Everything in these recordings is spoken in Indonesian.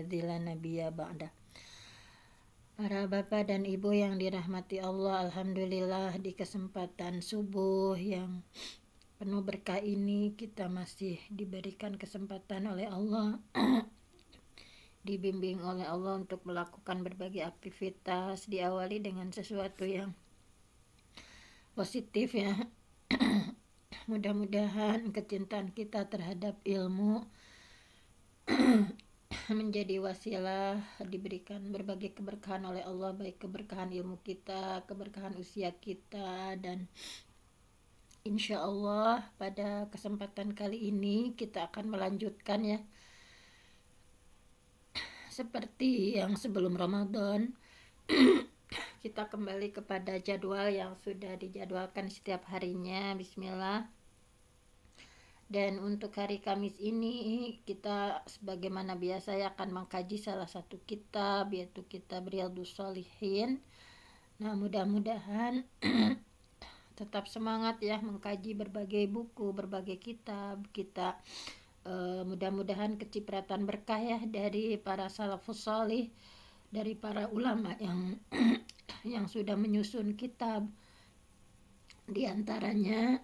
la nabiyya ba'da. Para bapak dan ibu yang dirahmati Allah, alhamdulillah di kesempatan subuh yang penuh berkah ini kita masih diberikan kesempatan oleh Allah dibimbing oleh Allah untuk melakukan berbagai aktivitas, diawali dengan sesuatu yang positif ya. Mudah-mudahan kecintaan kita terhadap ilmu menjadi wasilah diberikan berbagai keberkahan oleh Allah, baik keberkahan ilmu kita, keberkahan usia kita, dan insya Allah pada kesempatan kali ini kita akan melanjutkan ya seperti yang sebelum Ramadan. Kita kembali kepada jadwal yang sudah dijadwalkan setiap harinya. Bismillah. Dan untuk hari Kamis ini kita sebagaimana biasa ya akan mengkaji salah satu kitab, yaitu kitab Riyadhus Shalihin. Nah, mudah-mudahan tetap semangat ya mengkaji berbagai buku, berbagai kitab. Kita mudah-mudahan kecipratan berkah ya dari para salafus salih, dari para ulama yang yang sudah menyusun kitab. Di antaranya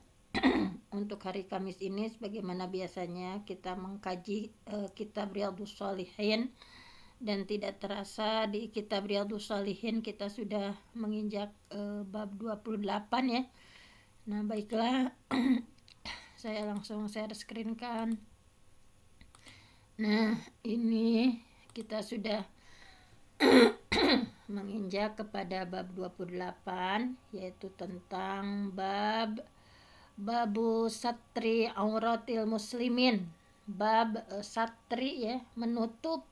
untuk hari Kamis ini sebagaimana biasanya kita mengkaji kitab Riyadhus Shalihin, dan tidak terasa di kitab Riyadhus Shalihin kita sudah menginjak bab 28 ya. Nah, baiklah saya langsung share screen kan. Nah, ini kita sudah menginjak kepada bab 28, yaitu tentang babu satri auratil muslimin. Bab satri ya, menutup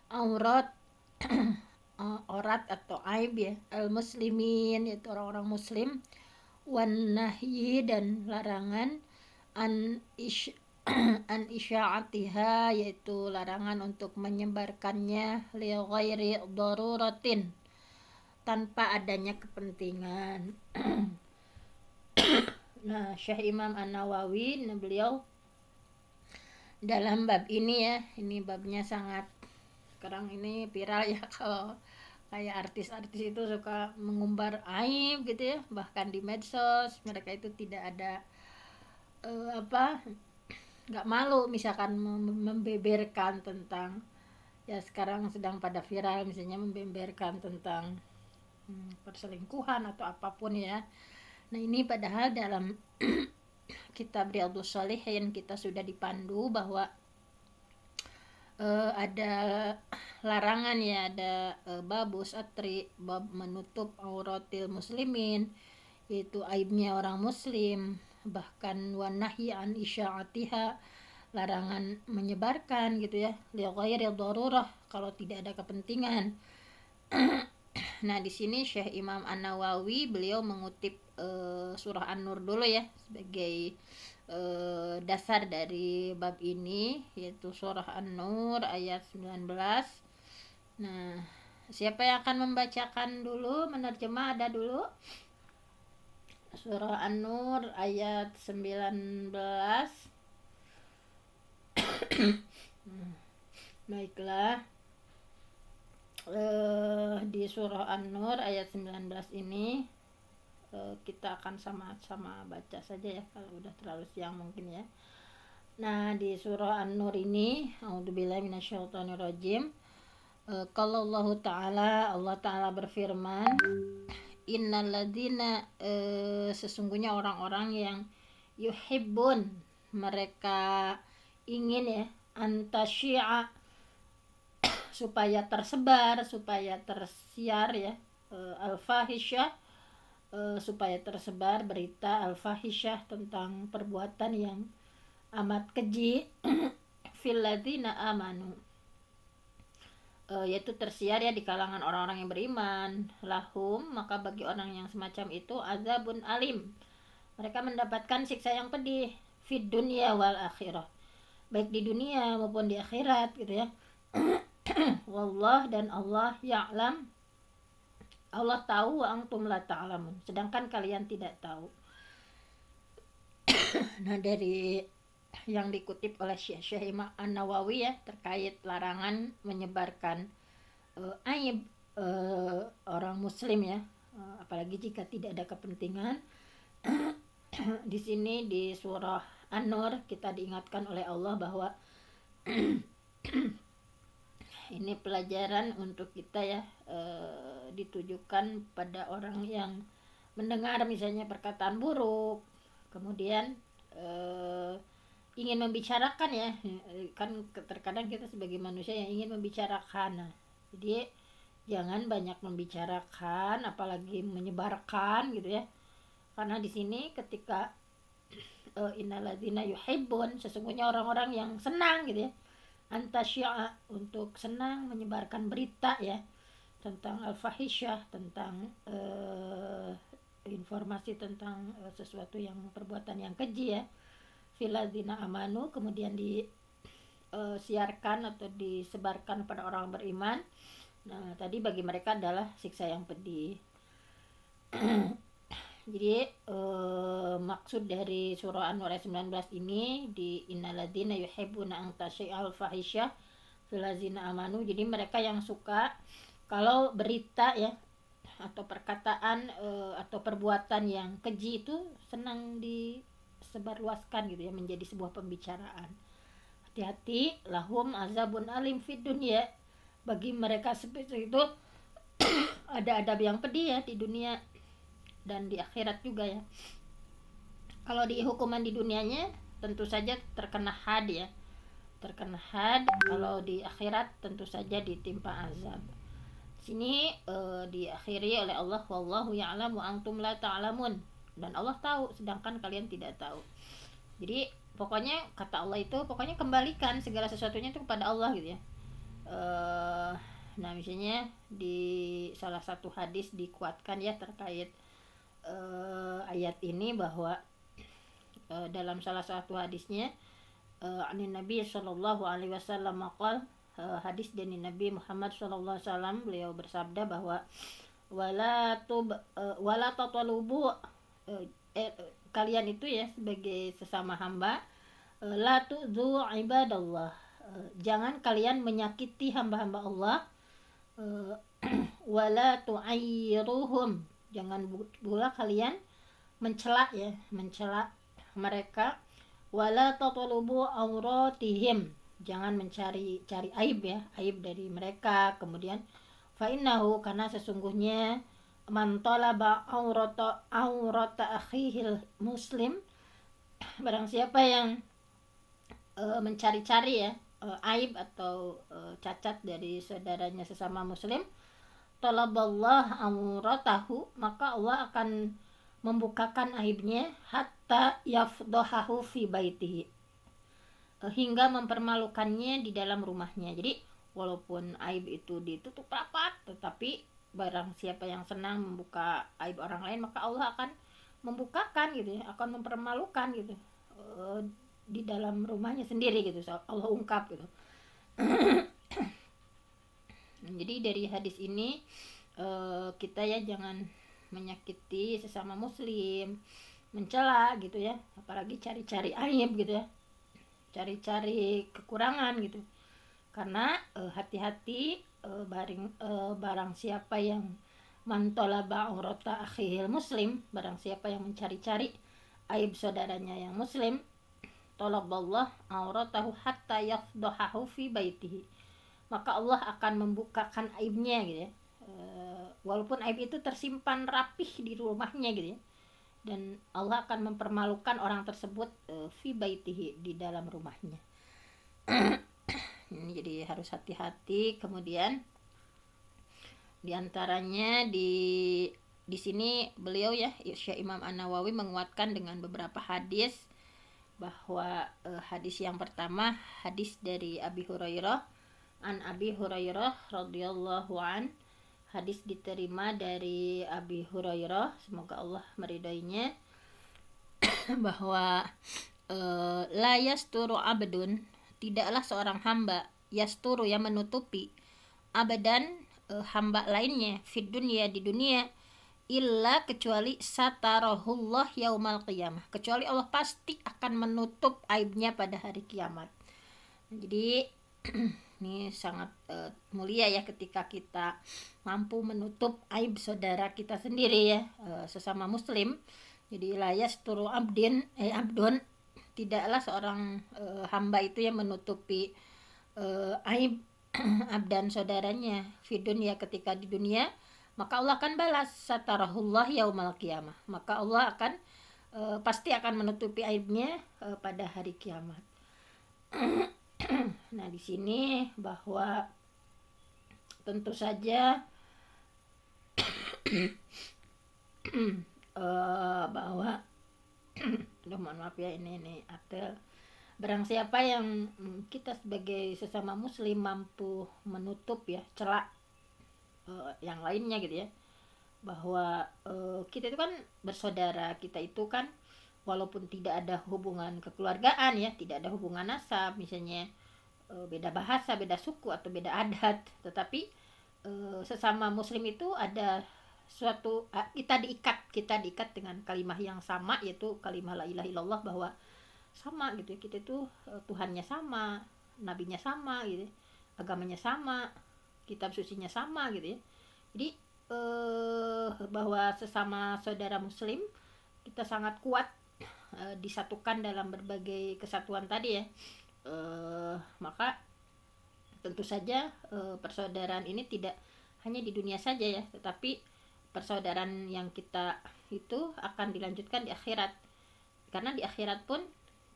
aurat aurat atau aib ya, al muslimin yaitu orang-orang muslim, wan nahyi dan larangan, an isya'atiha yaitu larangan untuk menyebarkannya, li ghairi daruratin tanpa adanya kepentingan. Nah, Syekh Imam An-Nawawi beliau dalam bab ini ya, ini babnya sangat sekarang ini viral ya, kalau kayak artis-artis itu suka mengumbar aib gitu ya, bahkan di medsos mereka itu tidak ada nggak malu misalkan membeberkan tentang ya sekarang sedang pada viral, misalnya membeberkan tentang perselingkuhan atau apapun ya. Nah, ini padahal dalam kitab Riyadhus Shalihin kita sudah dipandu bahwa ada larangan ya, ada babus atri, bab menutup auratil muslimin, yaitu aibnya orang muslim, bahkan wanahyi an isya'atiha, larangan menyebarkan gitu ya, li ghairi darurah, kalau tidak ada kepentingan. Nah, di sini Syekh Imam An-Nawawi beliau mengutip surah An-Nur dulu ya sebagai dasar dari bab ini, yaitu surah An-Nur ayat 19. Nah, siapa yang akan membacakan dulu, menerjemah ada dulu? Surah An-Nur ayat 19. Baiklah. Di surah An-Nur ayat 19 ini kita akan sama-sama baca saja ya, kalau udah terlalu siang mungkin ya. Nah, di surah An-Nur ini, a'udzubillahi minasyaitonirrajim, kalau Allah Ta'ala berfirman, innalladzina, sesungguhnya orang-orang yang yuhibbun, mereka ingin ya, antasyi'a, supaya tersebar, supaya tersiar ya, al-fahisyah, supaya tersebar berita al-fahisyah tentang perbuatan yang amat keji, fil ladzina amanu, yaitu tersiar ya di kalangan orang-orang yang beriman, lahum, maka bagi orang yang semacam itu azabun alim, mereka mendapatkan siksa yang pedih, fid dunya wal akhirah, baik di dunia maupun di akhirat gitu ya. Wallah, dan Allah ya'lam, Allah tahu, wa antum la ta'lamun, sedangkan kalian tidak tahu. Nah, dari yang dikutip oleh Syekh Imam An-Nawawi ya, terkait larangan menyebarkan aib orang muslim ya, apalagi jika tidak ada kepentingan. Di sini di surah An-Nur kita diingatkan oleh Allah bahwa ini pelajaran untuk kita ya, ditujukan pada orang yang mendengar misalnya perkataan buruk, kemudian ingin membicarakan ya, kan terkadang kita sebagai manusia yang ingin membicarakan. Nah, jadi jangan banyak membicarakan apalagi menyebarkan gitu ya, karena di sini ketika innalladzina yuhibbun, sesungguhnya orang-orang yang senang gitu ya, antasya'a, untuk senang menyebarkan berita ya tentang al-fahisyah, tentang informasi tentang sesuatu yang perbuatan yang keji ya, filadzina amanu, kemudian disiarkan atau disebarkan pada orang beriman. Nah, tadi bagi mereka adalah siksa yang pedih. Jadi maksud dari surah An-Nur ayat 19 ini di innalladzina yuhibbuna an tasyi'al fahisyah filadzina amanu, jadi mereka yang suka kalau berita ya atau perkataan atau perbuatan yang keji itu senang disebarluaskan gitu ya, menjadi sebuah pembicaraan. Hati-hati, lahum azabun alim fid dunya, bagi mereka seperti itu ada adab yang pedih ya di dunia dan di akhirat juga ya. Kalau di hukuman di dunianya tentu saja terkena had ya, terkena had. Kalau di akhirat tentu saja ditimpa azab. Sini diakhiri oleh Allah, wallahu ya'lam wa antum la ta'lamun, dan Allah tahu sedangkan kalian tidak tahu. Jadi pokoknya kata Allah itu, pokoknya kembalikan segala sesuatunya itu kepada Allah gitu ya. Nah misalnya di salah satu hadis dikuatkan ya terkait ayat ini, bahwa dalam salah satu hadisnya anin Nabi sallallahu alaihi wasallam maqal, hadis dari Nabi Muhammad sallallahu alaihi wasallam, beliau bersabda bahwa wala tatalubu, kalian itu ya sebagai sesama hamba, la tu'dzu ibadallah, jangan kalian menyakiti hamba-hamba Allah, wala tu'ayyiruhum, jangan pula kalian mencela ya, mencela mereka, wala tatlubu auratihim, jangan mencari aib ya, aib dari mereka. Kemudian fa innahu, karena sesungguhnya man talaba aurata akhihil muslim, barang siapa yang mencari-cari ya aib atau cacat dari saudaranya sesama muslim, talaballah auratahu, maka Allah akan membukakan aibnya, hatta yafdahahu fi baitihi, hingga mempermalukannya di dalam rumahnya. Jadi walaupun aib itu ditutup rapat, tetapi barang siapa yang senang membuka aib orang lain, maka Allah akan membukakan gitu ya, akan mempermalukan gitu di dalam rumahnya sendiri gitu, Allah ungkap gitu. Jadi dari hadis ini kita ya jangan menyakiti sesama muslim, mencela gitu ya, apalagi cari-cari aib gitu ya, cari-cari kekurangan gitu. Karena hati-hati, barang siapa yang mantolaba aurata akhihil muslim, barang siapa yang mencari-cari aib saudaranya yang muslim, talaballah auratahu hatta yafdahahu fi baitihi, maka Allah akan membukakan aibnya gitu ya, walaupun aib itu tersimpan rapih di rumahnya gitu ya, dan Allah akan mempermalukan orang tersebut fi baitihi, di dalam rumahnya. Ini jadi harus hati-hati. Kemudian diantaranya di sini beliau ya, Syekh Imam An-Nawawi menguatkan dengan beberapa hadis, bahwa hadis yang pertama hadis dari Abi Hurairah, an Abi Hurairah radhiyallahu an, hadis diterima dari Abi Hurairah, semoga Allah meridainya, bahwa la yasturu abdun, tidaklah seorang hamba, yasturu yang menutupi, abadan hamba lainnya, fid dunya, di dunia, illa kecuali satarahullah yaumal qiyamah, kecuali Allah pasti akan menutup aibnya pada hari kiamat. Jadi ini sangat mulia ya ketika kita mampu menutup aib saudara kita sendiri ya, sesama muslim. Jadi la yasturu abdun, tidaklah seorang hamba itu yang menutupi aib abdan saudaranya fi dunia, ketika di dunia, maka Allah akan balas satarahullah yaumal qiyamah, maka Allah akan pasti akan menutupi aibnya pada hari kiamat. Nah, di sini bahwa tentu saja bahwa aduh mohon maaf ya, ini Atel, barang siapa yang kita sebagai sesama muslim mampu menutup ya celah yang lainnya gitu ya, bahwa kita itu kan bersaudara, kita itu kan walaupun tidak ada hubungan kekeluargaan ya, tidak ada hubungan nasab, misalnya beda bahasa, beda suku atau beda adat, tetapi sesama muslim itu ada suatu kita diikat dengan kalimah yang sama, yaitu kalimah la ilaha illallah, bahwa sama gitu, kita itu Tuhannya sama, nabinya sama gitu, agamanya sama, kitab sucinya sama gitu ya. Jadi bahwa sesama saudara muslim kita sangat kuat disatukan dalam berbagai kesatuan tadi ya. Maka tentu saja persaudaraan ini tidak hanya di dunia saja ya, tetapi persaudaraan yang kita itu akan dilanjutkan di akhirat, karena di akhirat pun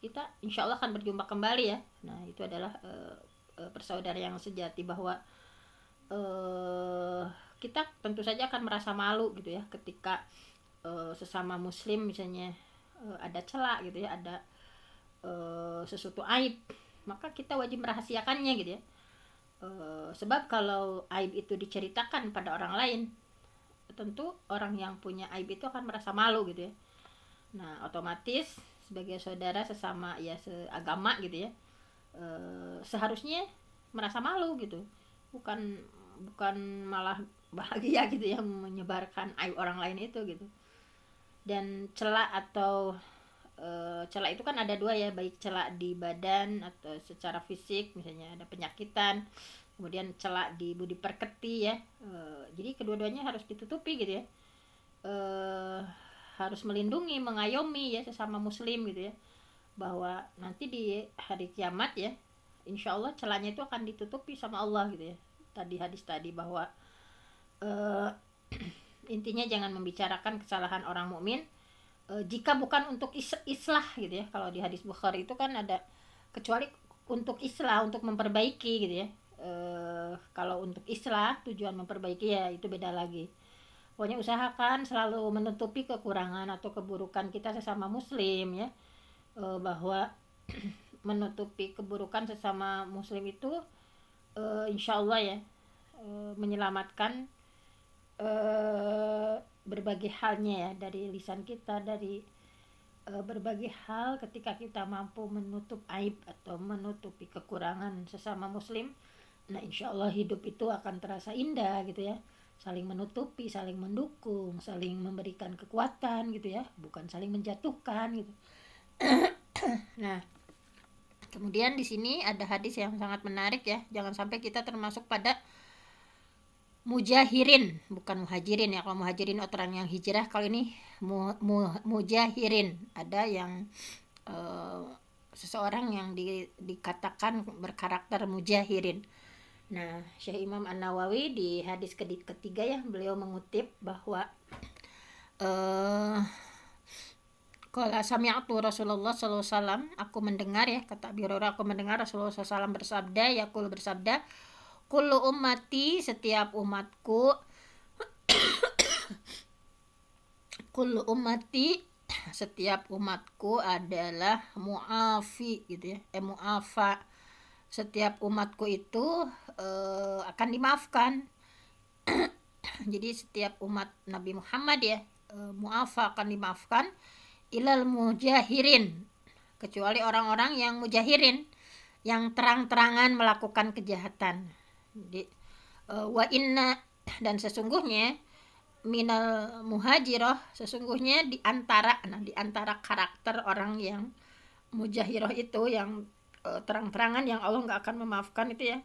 kita insya Allah akan berjumpa kembali ya. Nah, itu adalah persaudaraan yang sejati, bahwa kita tentu saja akan merasa malu gitu ya ketika sesama muslim misalnya ada celah gitu ya, ada sesuatu aib, maka kita wajib merahasiakannya gitu ya. Sebab kalau aib itu diceritakan pada orang lain, tentu orang yang punya aib itu akan merasa malu gitu ya. Nah, otomatis sebagai saudara sesama ya seagama gitu ya, seharusnya merasa malu gitu, bukan malah bahagia gitu ya menyebarkan aib orang lain itu gitu. Dan celah atau celah itu kan ada dua ya, baik celah di badan atau secara fisik, misalnya ada penyakitan, kemudian celah di budi perketi ya. Jadi kedua-duanya harus ditutupi gitu ya, harus melindungi, mengayomi ya sesama muslim gitu ya, bahwa nanti di hari kiamat ya insya Allah celahnya itu akan ditutupi sama Allah gitu ya. Tadi hadis tadi bahwa intinya jangan membicarakan kesalahan orang mukmin jika bukan untuk islah gitu ya. Kalau di hadis Bukhari itu kan ada kecuali untuk islah, untuk memperbaiki gitu ya. Kalau untuk islah tujuan memperbaiki ya itu beda lagi. Pokoknya usahakan selalu menutupi kekurangan atau keburukan kita sesama muslim ya, bahwa menutupi keburukan sesama muslim itu insya Allah ya menyelamatkan berbagai halnya ya, dari lisan kita, dari berbagai hal. Ketika kita mampu menutup aib atau menutupi kekurangan sesama muslim, nah insya Allah hidup itu akan terasa indah gitu ya, saling menutupi, saling mendukung, saling memberikan kekuatan gitu ya, bukan saling menjatuhkan gitu. Nah, kemudian di sini ada hadis yang sangat menarik ya, jangan sampai kita termasuk pada mujahirin, bukan muhajirin ya. Kalau muhajirin orang yang hijrah, kalau ini mujahirin, ada yang seseorang yang dikatakan berkarakter mujahirin. Nah, Syekh Imam An-Nawawi di hadis ketiga ya, beliau mengutip bahwa qala sami'tu Rasulullah sallallahu alaihi wasallam, aku mendengar ya, kata Abi Hurairah, aku mendengar Rasulullah sallallahu alaihi wasallam bersabda, kullu ummati, setiap umatku, kullu ummati, setiap umatku adalah mu'afi gitu ya, mu'afa, setiap umatku itu akan dimaafkan. Jadi setiap umat Nabi Muhammad ya mu'afa, akan dimaafkan, ilal mujahirin, kecuali orang-orang yang mujahirin, yang terang-terangan melakukan kejahatan. Jadi wa inna, dan sesungguhnya minal muhajirah, sesungguhnya di antara karakter orang yang mujahirah itu, yang terang-terangan, yang Allah nggak akan memaafkan itu ya.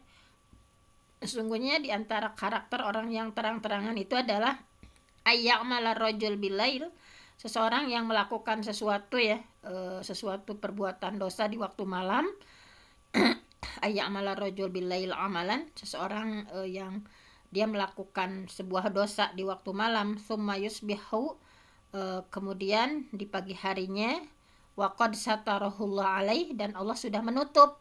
Sesungguhnya di antara karakter orang yang terang-terangan itu adalah ayya'mala rajul bilail, seseorang yang melakukan sesuatu ya, sesuatu perbuatan dosa di waktu malam. Ayya'mala rajul bilail amalan, seseorang yang dia melakukan sebuah dosa di waktu malam, summa yusbihu, kemudian di pagi harinya, waqad satarahullah alaih, dan Allah sudah menutup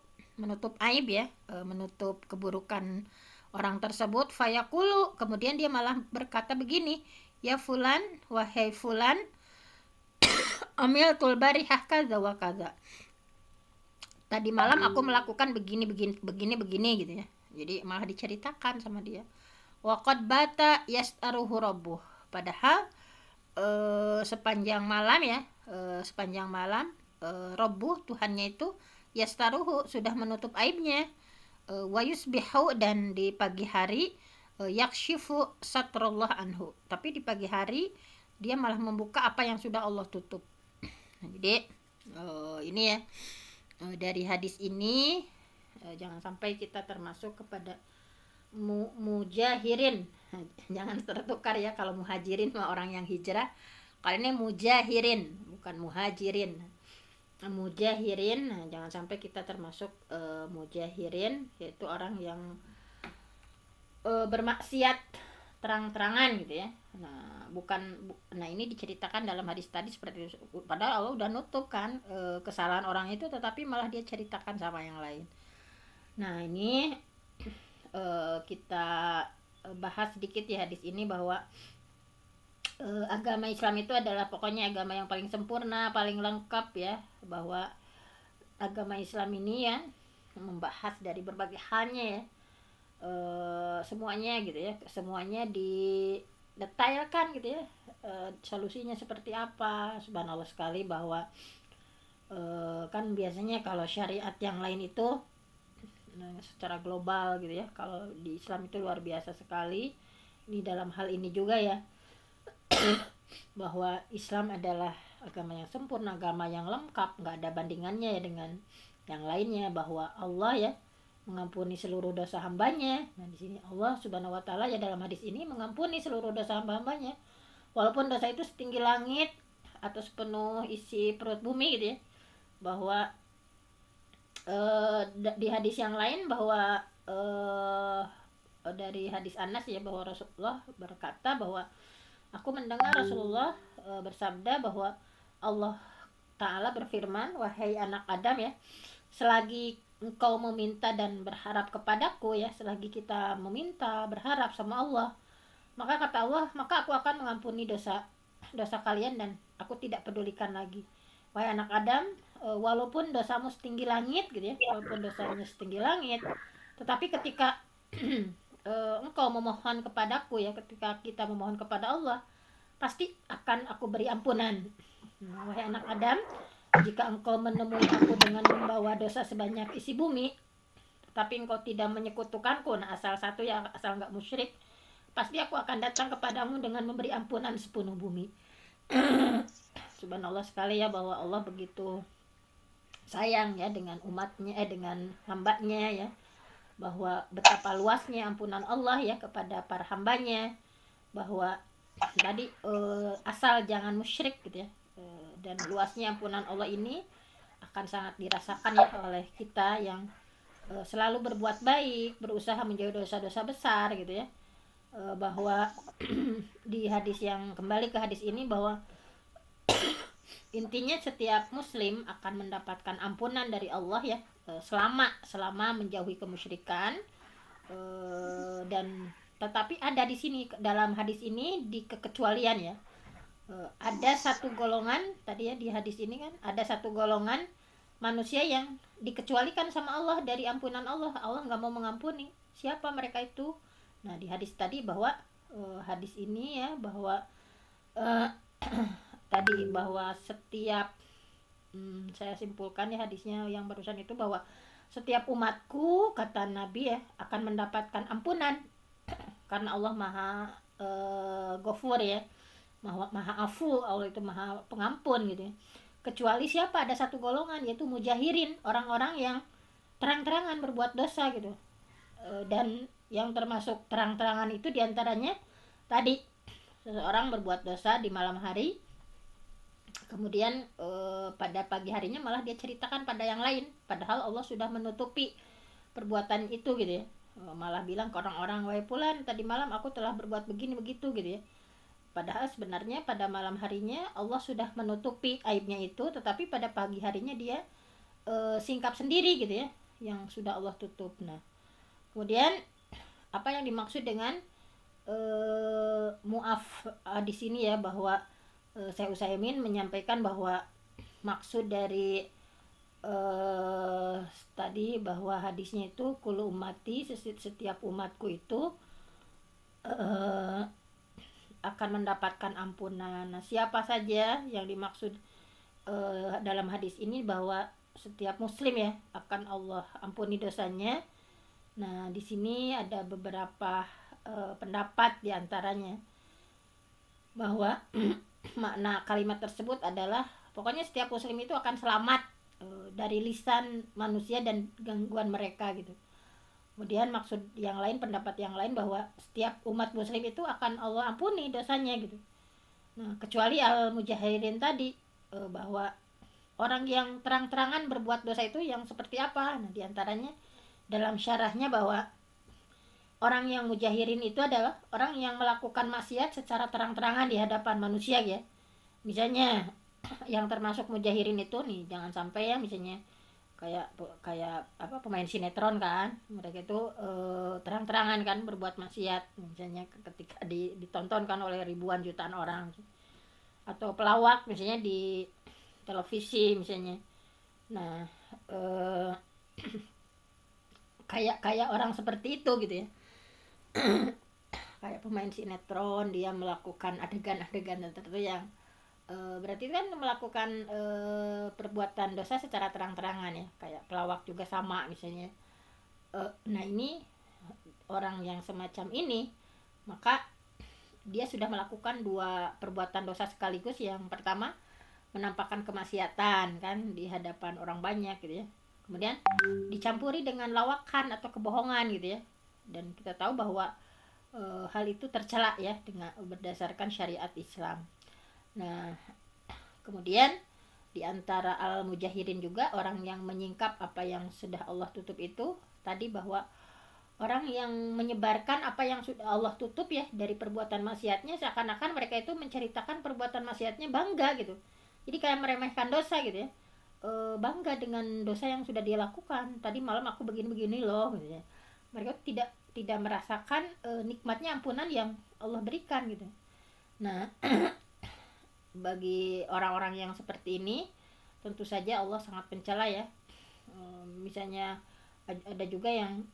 aib ya, menutup keburukan orang tersebut. Fayaqulu, kemudian dia malah berkata begini, ya fulan, wahai fulan, amiltul barihah kaza wa kaza, tadi malam aku melakukan begini gitu ya. Jadi malah diceritakan sama dia. Waqad bata yastaruhu rabbuh, padahal sepanjang malam ya, rabbuh, Tuhannya itu, yastaruhu, sudah menutup aibnya, wa yusbihu, dan di pagi hari, yakshifu satrullah anhu, tapi di pagi hari dia malah membuka apa yang sudah Allah tutup. Jadi ini ya, dari hadis ini jangan sampai kita termasuk kepada mujahirin. Jangan tertukar ya, kalau muhajirin mah orang yang hijrah, kalau ini mujahirin, bukan muhajirin. Mujahirin, nah, jangan sampai kita termasuk mujahirin, yaitu orang yang bermaksiat terang-terangan gitu ya. Nah ini diceritakan dalam hadis tadi seperti itu, padahal Allah udah nutup kan kesalahan orang itu, tetapi malah dia ceritakan sama yang lain. Nah ini kita bahas sedikit ya hadis ini, bahwa agama Islam itu adalah pokoknya agama yang paling sempurna, paling lengkap ya, bahwa agama Islam ini ya membahas dari berbagai halnya ya, semuanya gitu ya, semuanya didetailkan gitu ya, solusinya seperti apa. Subhanallah sekali bahwa kan biasanya kalau syariat yang lain itu secara global gitu ya, kalau di Islam itu luar biasa sekali. Ini dalam hal ini juga ya, bahwa Islam adalah agama yang sempurna, agama yang lengkap, nggak ada bandingannya ya dengan yang lainnya, bahwa Allah ya mengampuni seluruh dosa hambanya. Nah di sini Allah Subhanahu wa taala ya dalam hadis ini mengampuni seluruh dosa hamba-hambanya, walaupun dosa itu setinggi langit atau sepenuh isi perut bumi gitu ya. Bahwa di hadis yang lain, bahwa dari hadis Anas ya, bahwa Rasulullah berkata bahwa aku mendengar Rasulullah bersabda bahwa Allah Ta'ala berfirman, wahai anak Adam ya, selagi engkau meminta dan berharap kepadaku ya, selagi kita meminta berharap sama Allah, maka kata Allah, maka aku akan mengampuni dosa kalian dan aku tidak pedulikan lagi. Wahai anak Adam, walaupun dosamu setinggi langit gitu ya, walaupun dosanya setinggi langit, tetapi ketika engkau memohon kepadaku ya, ketika kita memohon kepada Allah, pasti akan aku beri ampunan. Wahai anak Adam, jika engkau menemui aku dengan membawa dosa sebanyak isi bumi, tapi engkau tidak menyekutukanku, nah asal satu ya, asal enggak musyrik, pasti aku akan datang kepadamu dengan memberi ampunan sepenuh bumi. Subhanallah sekali ya, bahwa Allah begitu sayang ya dengan umatnya, dengan hambanya ya, bahwa betapa luasnya ampunan Allah ya kepada para hambanya, bahwa tadi asal jangan musyrik gitu ya, dan luasnya ampunan Allah ini akan sangat dirasakan ya oleh kita yang selalu berbuat baik, berusaha menjauhi dosa-dosa besar gitu ya. Bahwa di hadis yang, kembali ke hadis ini, bahwa intinya setiap muslim akan mendapatkan ampunan dari Allah ya, selama menjauhi kemusyrikan, dan tetapi ada di sini dalam hadis ini di kekecualian ya, ada satu golongan tadi ya, di hadis ini kan ada satu golongan manusia yang dikecualikan sama Allah dari ampunan Allah. Allah nggak mau mengampuni. Siapa mereka itu? Nah di hadis tadi, bahwa hadis ini ya, bahwa tadi bahwa setiap saya simpulkan ya hadisnya yang barusan itu, bahwa setiap umatku, kata Nabi ya, akan mendapatkan ampunan karena Allah maha Ghafur ya, maha afu, Allah itu maha pengampun gitu ya. Kecuali siapa, ada satu golongan yaitu mujahirin, orang-orang yang terang-terangan berbuat dosa gitu. Dan yang termasuk terang-terangan itu diantaranya tadi, seseorang berbuat dosa di malam hari, kemudian pada pagi harinya malah dia ceritakan pada yang lain, padahal Allah sudah menutupi perbuatan itu gitu ya. Malah bilang ke orang-orang, wahai fulan, tadi malam aku telah berbuat begini begitu gitu ya. Padahal sebenarnya pada malam harinya Allah sudah menutupi aibnya itu, tetapi pada pagi harinya dia singkap sendiri gitu ya, yang sudah Allah tutup. Nah, kemudian apa yang dimaksud dengan muaf di sini ya, bahwa Syekh Utsaimin menyampaikan bahwa maksud dari tadi bahwa hadisnya itu kullu ummati, setiap umatku itu akan mendapatkan ampunan. Nah, siapa saja yang dimaksud dalam hadis ini, bahwa setiap muslim ya akan Allah ampuni dosanya. Nah, di sini ada beberapa pendapat diantaranya bahwa makna kalimat tersebut adalah pokoknya setiap muslim itu akan selamat dari lisan manusia dan gangguan mereka gitu. Kemudian maksud yang lain, pendapat yang lain, bahwa setiap umat muslim itu akan Allah ampuni dosanya gitu. Nah, kecuali al-mujahirin tadi, bahwa orang yang terang-terangan berbuat dosa itu yang seperti apa. Nah, diantaranya dalam syarahnya bahwa orang yang mujahirin itu adalah orang yang melakukan maksiat secara terang-terangan di hadapan manusia ya. Misalnya yang termasuk mujahirin itu nih, jangan sampai ya misalnya kayak kayak apa, pemain sinetron kan, mereka itu terang-terangan kan berbuat maksiat, misalnya ketika ditontonkan oleh ribuan jutaan orang, atau pelawak misalnya di televisi misalnya. Nah, kayak orang seperti itu gitu ya, kayak pemain sinetron, dia melakukan adegan-adegan tertentu yang berarti kan melakukan perbuatan dosa secara terang-terangan ya, kayak pelawak juga sama misalnya. Nah, ini orang yang semacam ini, maka dia sudah melakukan dua perbuatan dosa sekaligus. Yang pertama, menampakkan kemaksiatan kan di hadapan orang banyak gitu ya, kemudian dicampuri dengan lawakan atau kebohongan gitu ya. Dan kita tahu bahwa hal itu tercela ya dengan berdasarkan syariat Islam. Nah, kemudian di antara al-mujahirin juga orang yang menyingkap apa yang sudah Allah tutup itu tadi, bahwa orang yang menyebarkan apa yang sudah Allah tutup ya dari perbuatan maksiatnya, seakan-akan mereka itu menceritakan perbuatan maksiatnya, bangga gitu. Jadi kayak meremehkan dosa gitu ya. Bangga dengan dosa yang sudah dia lakukan. Tadi malam aku begini-begini loh gitu ya. Mereka tidak merasakan nikmatnya ampunan yang Allah berikan gitu. Nah, bagi orang-orang yang seperti ini tentu saja Allah sangat pencela ya. Misalnya ada juga yang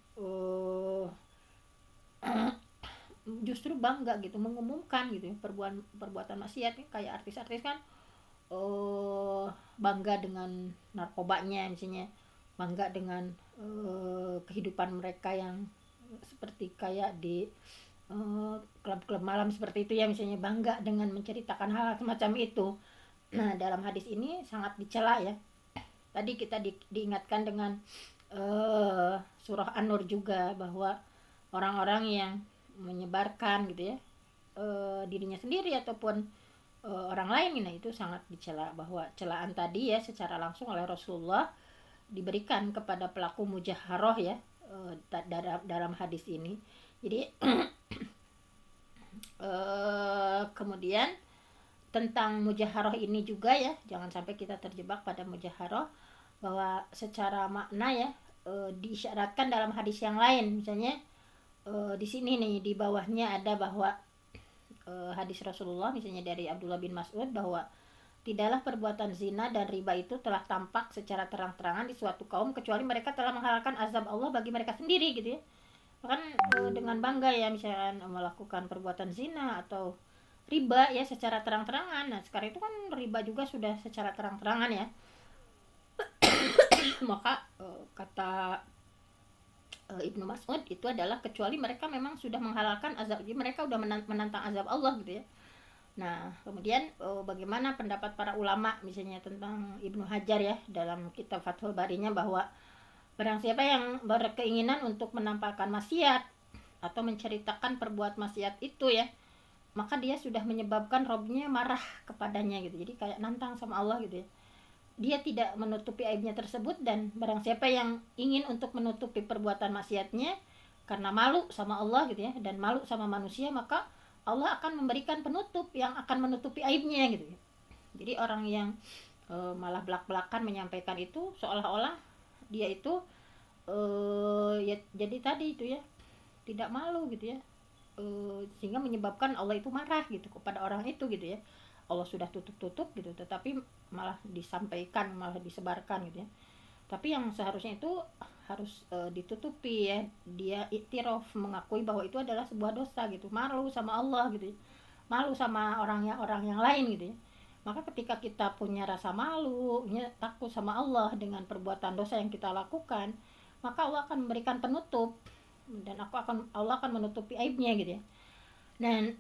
justru bangga gitu mengumumkan gitu ya, perbuatan maksiat, kayak artis-artis kan bangga dengan narkobanya misalnya, bangga dengan kehidupan mereka yang seperti kayak di klub-klub malam seperti itu ya, misalnya bangga dengan menceritakan hal semacam itu. Nah, dalam hadis ini sangat dicela ya. Tadi kita diingatkan dengan surah An-Nur juga, bahwa orang-orang yang menyebarkan gitu ya dirinya sendiri ataupun orang lain, nah itu sangat dicela. Bahwa celaan tadi ya secara langsung oleh Rasulullah diberikan kepada pelaku mujaharoh ya dalam hadis ini. Jadi kemudian tentang mujaharoh ini juga ya, jangan sampai kita terjebak pada mujaharoh, bahwa secara makna ya diisyaratkan dalam hadis yang lain. Misalnya di sini nih di bawahnya ada bahwa hadis Rasulullah misalnya dari Abdullah bin Mas'ud, bahwa tidaklah perbuatan zina dan riba itu telah tampak secara terang-terangan di suatu kaum kecuali mereka telah menghalalkan azab Allah bagi mereka sendiri gitu ya. Bahkan dengan bangga ya misalnya melakukan perbuatan zina atau riba ya secara terang-terangan. Nah, sekarang itu kan riba juga sudah secara terang-terangan ya. Maka kata Ibnu Mas'ud itu adalah kecuali mereka memang sudah menghalalkan azab, jadi mereka udah menantang azab Allah gitu ya. Nah, kemudian bagaimana pendapat para ulama misalnya tentang Ibnu Hajar ya dalam kitab Fathul Barinya, bahwa barang siapa yang berkeinginan untuk menampakkan maksiat atau menceritakan perbuat maksiat itu ya, maka dia sudah menyebabkan Robnya marah kepadanya gitu. Jadi kayak nantang sama Allah gitu ya. Dia tidak menutupi aibnya tersebut, dan barang siapa yang ingin untuk menutupi perbuatan maksiatnya karena malu sama Allah gitu ya, dan malu sama manusia, maka Allah akan memberikan penutup yang akan menutupi aibnya gitu ya. Jadi orang yang malah belak-belakan menyampaikan itu seolah-olah dia itu ya jadi tadi itu ya tidak malu gitu ya, sehingga menyebabkan Allah itu marah gitu kepada orang itu gitu ya. Allah sudah tutup-tutup gitu, tetapi malah disampaikan, malah disebarkan gitu ya. Tapi yang seharusnya itu harus ditutupi ya, dia iktiraf, mengakui bahwa itu adalah sebuah dosa gitu, malu sama Allah gitu ya, malu sama orang yang lain gitu ya. Maka ketika kita punya rasa malu ya, takut sama Allah dengan perbuatan dosa yang kita lakukan, maka Allah akan memberikan penutup, dan Allah akan menutupi aibnya gitu ya. Dan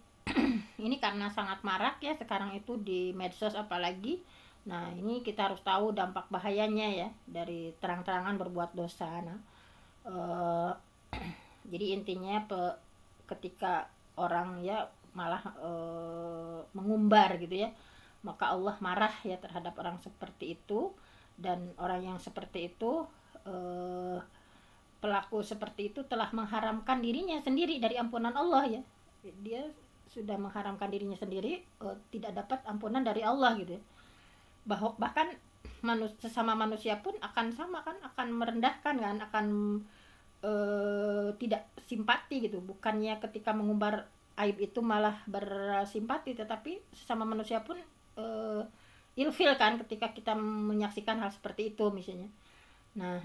ini karena sangat marak ya sekarang itu di medsos apalagi. Nah, ini kita harus tahu dampak bahayanya ya dari terang-terangan berbuat dosa. Nah, jadi intinya ketika orang ya malah mengumbar gitu ya, maka Allah marah ya terhadap orang seperti itu. Dan orang yang seperti itu, pelaku seperti itu telah mengharamkan dirinya sendiri dari ampunan Allah ya. Dia sudah mengharamkan dirinya sendiri, tidak dapat ampunan dari Allah gitu ya. Bahkan sesama manusia pun akan sama kan, akan merendahkan kan, akan tidak simpati gitu. Bukannya ketika mengumbar aib itu malah bersimpati, tetapi sesama manusia pun ilfil kan ketika kita menyaksikan hal seperti itu misalnya. Nah,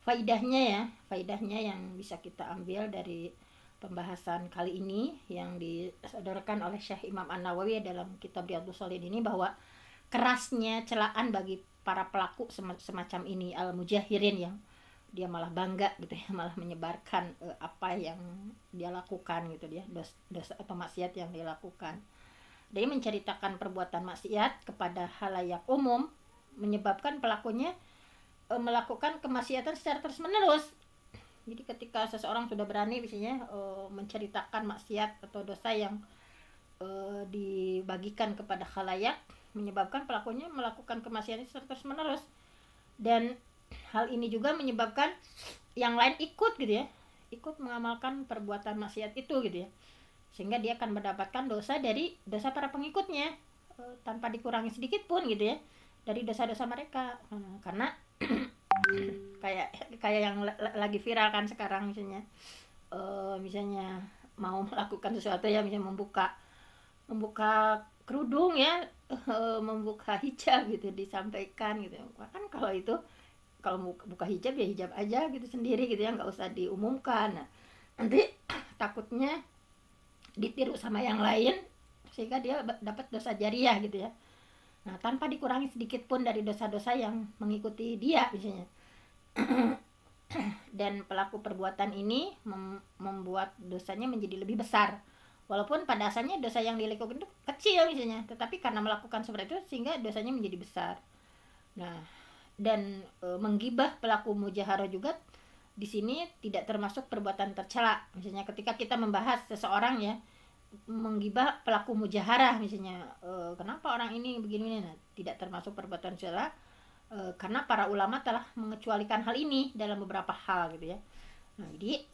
faidahnya yang bisa kita ambil dari pembahasan kali ini yang disodorkan oleh Syekh Imam An-Nawawi dalam kitab Riyadhus Shalihin ini, bahwa kerasnya celaan bagi para pelaku semacam ini, al-mujahirin, yang dia malah bangga gitu ya, malah menyebarkan apa yang dia lakukan gitu dia, dosa atau maksiat yang dia lakukan. Dia menceritakan perbuatan maksiat kepada halayak umum menyebabkan pelakunya melakukan kemaksiatan secara terus-menerus. Jadi ketika seseorang sudah berani misalnya menceritakan maksiat atau dosa yang dibagikan kepada khalayak, menyebabkan pelakunya melakukan kemaksiatan secara terus-menerus. Dan hal ini juga menyebabkan yang lain ikut gitu ya, ikut mengamalkan perbuatan maksiat itu gitu ya, sehingga dia akan mendapatkan dosa dari dosa para pengikutnya tanpa dikurangi sedikit pun gitu ya dari dosa-dosa mereka. Karena kayak yang lagi viral kan sekarang, misalnya mau melakukan sesuatu ya, misalnya membuka kerudung ya, membuka hijab gitu, disampaikan gitu kan. Kalau itu, kalau buka hijab ya hijab aja gitu sendiri gitu ya, nggak usah diumumkan. Nah, nanti takutnya ditiru sama yang lain sehingga dia dapat dosa jariah gitu ya. Nah, tanpa dikurangi sedikit pun dari dosa-dosa yang mengikuti dia misalnya. Dan pelaku perbuatan ini membuat dosanya menjadi lebih besar, walaupun pada asalnya dosa yang dilakukan itu kecil misalnya, tetapi karena melakukan seperti itu sehingga dosanya menjadi besar. Nah, dan menggibah pelaku mujaharah juga di sini tidak termasuk perbuatan tercela. Misalnya ketika kita membahas seseorang ya, menggibah pelaku mujaharah misalnya, kenapa orang ini begini, nah, tidak termasuk perbuatan tercela karena para ulama telah mengecualikan hal ini dalam beberapa hal gitu ya. Nah, jadi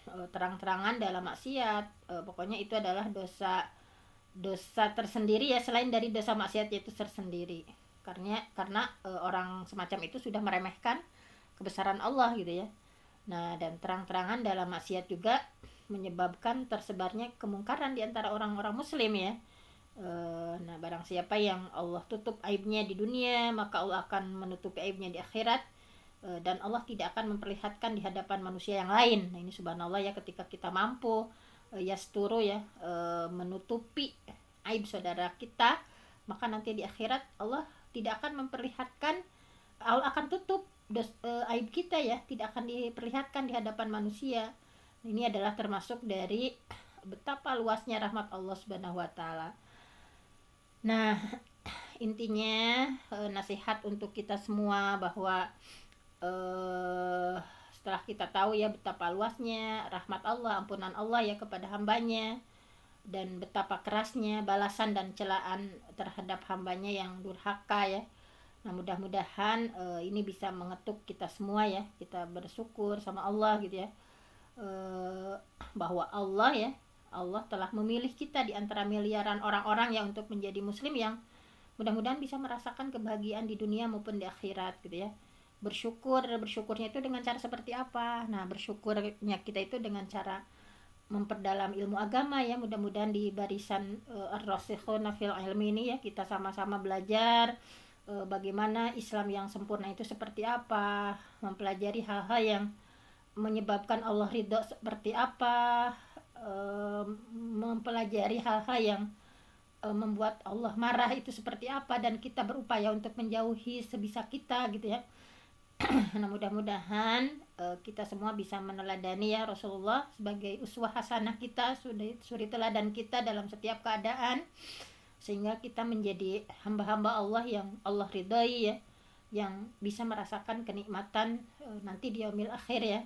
terang-terangan dalam maksiat, pokoknya itu adalah dosa tersendiri ya, selain dari dosa maksiat itu tersendiri. Karena orang semacam itu sudah meremehkan kebesaran Allah gitu ya. Nah, dan terang-terangan dalam maksiat juga menyebabkan tersebarnya kemungkaran di antara orang-orang muslim ya. Nah, barang siapa yang Allah tutup aibnya di dunia, maka Allah akan menutupi aibnya di akhirat, dan Allah tidak akan memperlihatkan di hadapan manusia yang lain. Nah, ini subhanallah ya, ketika kita mampu yasturu ya, menutupi aib saudara kita, maka nanti di akhirat Allah tidak akan memperlihatkan, Allah akan tutup aib kita ya tidak akan diperlihatkan di hadapan manusia. Ini adalah termasuk dari betapa luasnya rahmat Allah Subhanahu wa taala. Nah, intinya nasihat untuk kita semua bahwa setelah kita tahu ya betapa luasnya rahmat Allah, ampunan Allah ya kepada hambanya, dan betapa kerasnya balasan dan celaan terhadap hambanya yang durhaka ya. Nah, mudah-mudahan ini bisa mengetuk kita semua ya, kita bersyukur sama Allah gitu ya, bahwa Allah telah memilih kita di antara miliaran orang-orang ya untuk menjadi muslim yang mudah-mudahan bisa merasakan kebahagiaan di dunia maupun di akhirat gitu ya. Bersyukurnya itu dengan cara seperti apa? Nah, bersyukurnya kita itu dengan cara memperdalam ilmu agama ya. Mudah-mudahan di barisan ar-rasikhuna fil ilmi ini ya, kita sama-sama belajar bagaimana Islam yang sempurna itu seperti apa, mempelajari hal-hal yang menyebabkan Allah ridho seperti apa, mempelajari hal-hal yang membuat Allah marah itu seperti apa, dan kita berupaya untuk menjauhi sebisa kita gitu ya. Nah, mudah-mudahan kita semua bisa meneladani ya Rasulullah sebagai uswah hasanah kita, suri teladan kita dalam setiap keadaan, sehingga kita menjadi hamba-hamba Allah yang Allah ridhai ya, yang bisa merasakan kenikmatan nanti di yaumil akhir ya.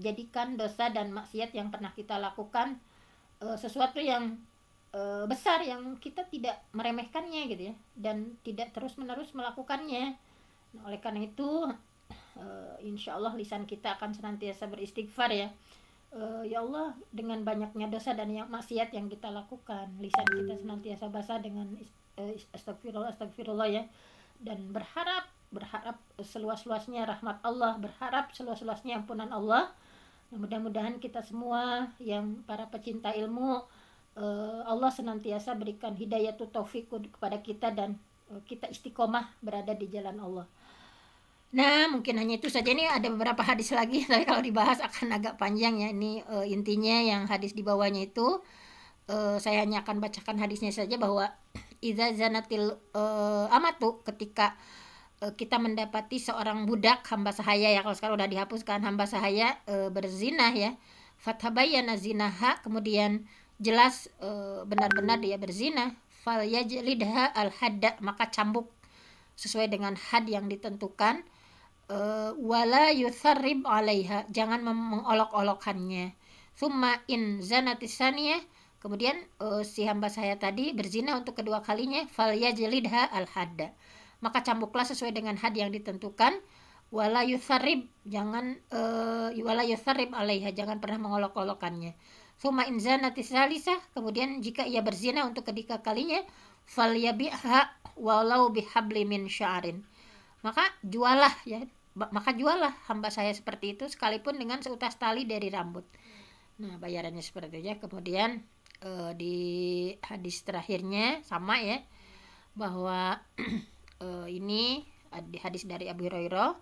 Jadikan dosa dan maksiat yang pernah kita lakukan sesuatu yang besar yang kita tidak meremehkannya gitu ya, dan tidak terus-menerus melakukannya. Nah, oleh karena itu insya Allah lisan kita akan senantiasa beristighfar ya. Ya Allah, dengan banyaknya dosa dan yang maksiat yang kita lakukan, lisan kita senantiasa basah dengan astagfirullah ya, dan berharap seluas-luasnya rahmat Allah, berharap seluas-luasnya ampunan Allah. Nah, mudah-mudahan kita semua yang para pecinta ilmu, Allah senantiasa berikan hidayah taufik kepada kita, dan kita istiqomah berada di jalan Allah. Nah, mungkin hanya itu saja. Ini ada beberapa hadis lagi, tapi kalau dibahas akan agak panjang ya. Ini intinya yang hadis di bawahnya itu saya hanya akan bacakan hadisnya saja, bahwa idza zanatil amatu, ketika kita mendapati seorang budak hamba sahaya ya, kalau sekarang udah dihapuskan hamba sahaya berzina ya, fathabayyana zinaha, kemudian jelas benar-benar dia berzina, fal yajlidha al hadda, maka cambuk sesuai dengan had yang ditentukan, wala yutharrib alaiha, jangan mengolok-olokannya, summa in zanatis saniyah, kemudian si hamba saya tadi berzina untuk kedua kalinya, fal yajlidha al hadda, maka cambuklah sesuai dengan had yang ditentukan, wala yutharrib, jangan wala yutharrib alaiha, jangan pernah mengolok-olokannya, summa in zanatis salisah, kemudian jika ia berzina untuk ketiga kalinya, fal yabiha walau bihabli min sya'rin, maka jualah hamba saya seperti itu sekalipun dengan seutas tali dari rambut. Nah, bayarannya seperti itu ya. Kemudian di hadis terakhirnya sama ya, bahwa ini di hadis dari Abu Hurairah,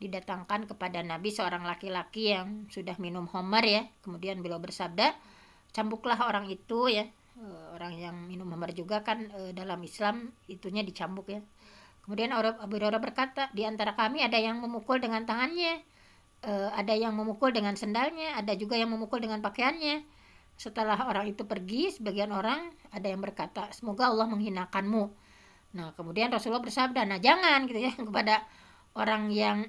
didatangkan kepada Nabi seorang laki-laki yang sudah minum khamar ya, kemudian beliau bersabda, cambuklah orang itu ya. Orang yang minum khamar juga kan dalam Islam itunya dicambuk ya. Kemudian Abu Hurairah berkata, di antara kami ada yang memukul dengan tangannya, ada yang memukul dengan sendalnya, ada juga yang memukul dengan pakaiannya. Setelah orang itu pergi, sebagian orang ada yang berkata, semoga Allah menghinakanmu. Nah, kemudian Rasulullah bersabda, nah jangan gitu ya, kepada orang yang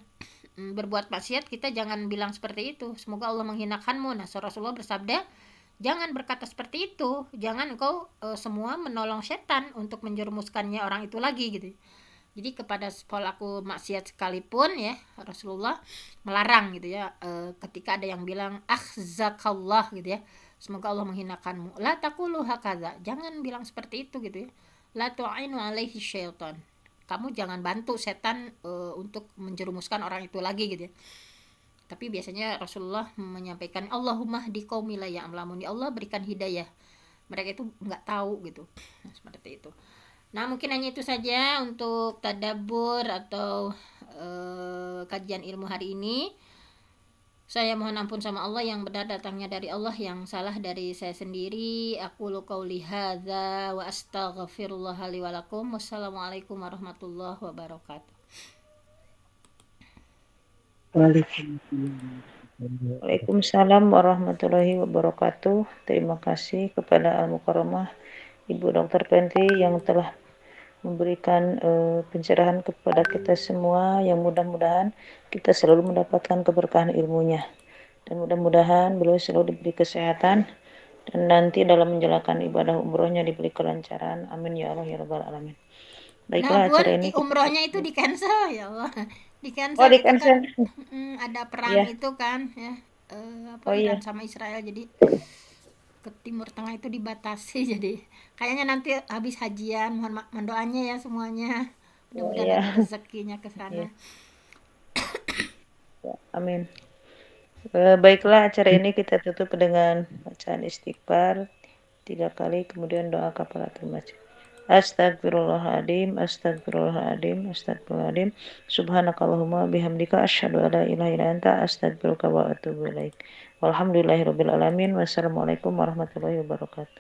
berbuat maksiat kita jangan bilang seperti itu, semoga Allah menghinakanmu. Nah, Rasulullah bersabda, jangan berkata seperti itu, jangan engkau semua menolong setan untuk menjerumuskannya orang itu lagi gitu. Jadi kepada pelaku maksiat sekalipun ya, Rasulullah melarang gitu ya, ketika ada yang bilang akhzakallah gitu ya, semoga Allah menghinakanmu, la taqulu hakaza, jangan bilang seperti itu gitu ya, la tu'inu alaihi syaitan, kamu jangan bantu setan untuk menjerumuskan orang itu lagi gitu ya. Tapi biasanya Rasulullah menyampaikan Allahumma hdi qaumi la ya'lamun, ya Allah berikan hidayah, mereka itu nggak tahu gitu. Nah, seperti itu. Nah, mungkin hanya itu saja untuk tadabbur atau kajian ilmu hari ini. Saya mohon ampun sama Allah, yang benar datangnya dari Allah, yang salah dari saya sendiri. Aqulu qauli hadza wa astaghfirullah li wa lakum. Wassalamualaikum warahmatullahi wabarakatuh. Waalaikumsalam warahmatullahi wabarakatuh. Terima kasih kepada Al-Mukarramah Ibu Dr. Penti yang telah memberikan pencerahan kepada kita semua, yang mudah-mudahan kita selalu mendapatkan keberkahan ilmunya, dan mudah-mudahan beliau selalu diberi kesehatan dan nanti dalam menjalankan ibadah umrohnya diberi kelancaran. Amin ya Allah ya rabbal alamin. Nah Baiklah, bun, acara ini kita umrohnya itu di cancel ya Allah. Di oh cancel di itu kan, cancel. ada perang Iya. itu kan ya, apa Oh Iran iya. sama Israel, jadi ke Timur Tengah itu dibatasi. Jadi kayaknya nanti habis hajian, mohon doanya ya semuanya, Oh mudah-mudahan iya. ada rezekinya ke sana. Iya. Ya, amin. Baiklah, acara ini kita tutup dengan bacaan istighfar 3 kali, kemudian doa kafaratul masjid. Astagfirullahaladzim, astagfirullahaladzim, astagfirullahaladzim. Subhanakallahumma bihamdika asyhadu an la ilaha illa anta astaghfiruka wa atubu ilaik. Walhamdulillahirabbil alamin. Wassalamualaikum warahmatullahi wabarakatuh.